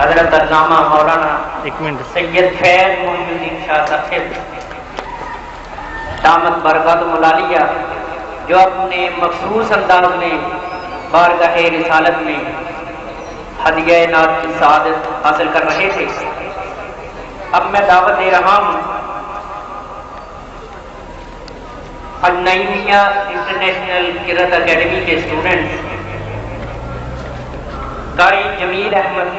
हजरत अल्लामा मौलाना सैयद फैज मोइनुद्दीन शाह साहिब दामत बरकत मुलालिया, जो अपने मखसूस अंदाज में बारगाह रिसालत में हदिया नात की सआदत हासिल कर रहे थे। अब मैं दावत दे रहा हूँ अल-नईमिया इंटरनेशनल किरत अकेडमी के स्टूडेंट्स कारी जमील अहमद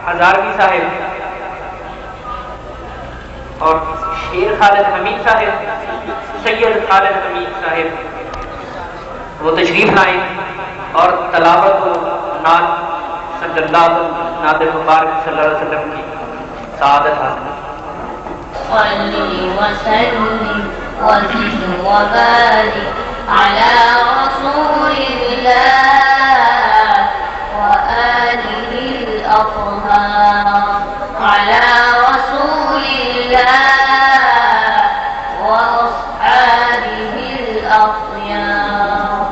हजारवी साहिब और शेर खालिद हमीद साहिब, सैयद खालिद हमीद साहिब वो तशरीफ लाए और तलावत नात सल्लल्लाहु नात मुबारक सल्लल्लाहु अलैहि वसल्लम की सआदत हासिल। وزد وبارك على رسول الله وآله الأطهار، على رسول الله وأصحابه الأخيار.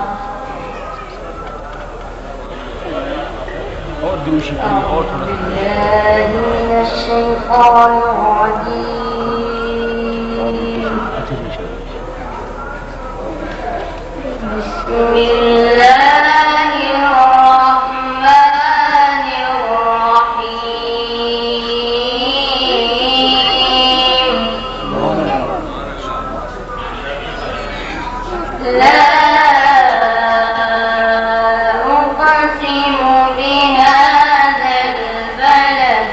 أعوذ بالله من الشيطان الرجيم. بسم الله الرحمن الرحيم. لا أقسم بهذا البلد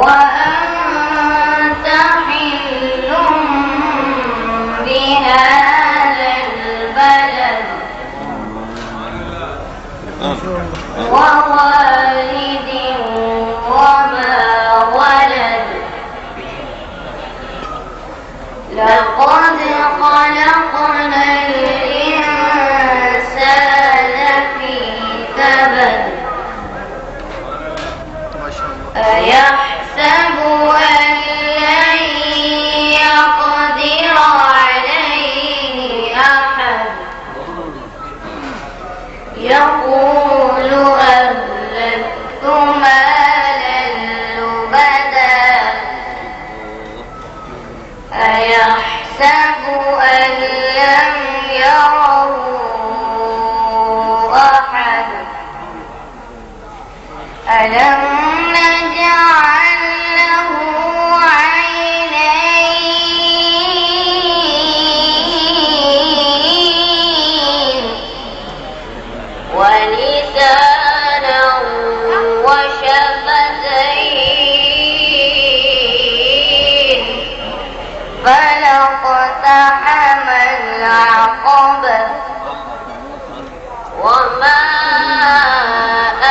وأنت حل بهذا البلد ووالد وما ولد. لقد خلقنا الإنسان في كبد. أيحسب أن لن يقدر عليه أحد. يقول أهلكت مالا لبدا. أيحسب أن لم يره أحد. ألم نجعل له عينين ولسانا وشفتين فلاقتحم العقبة وما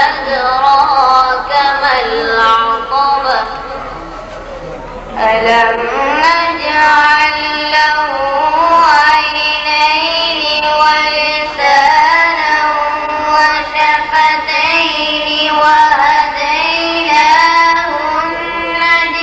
أدراك ما العقبة. ألم نجعل له عينين ولسانا وشفتين وهديناه النجدين.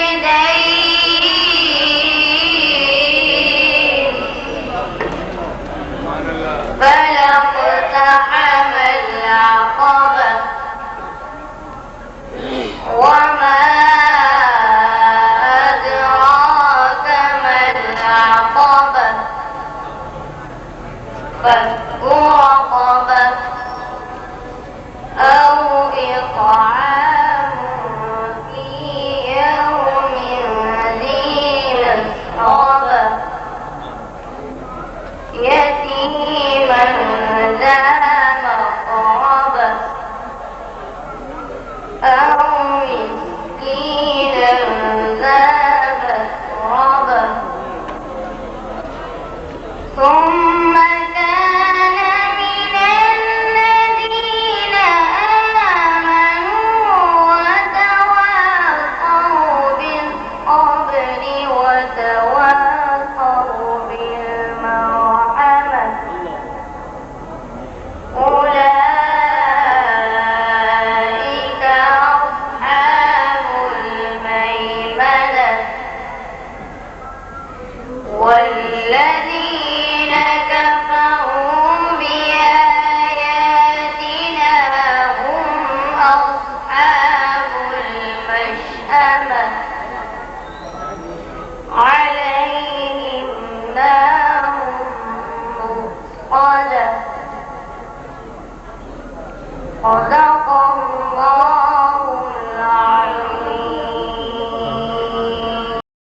المشأمة عليهم نار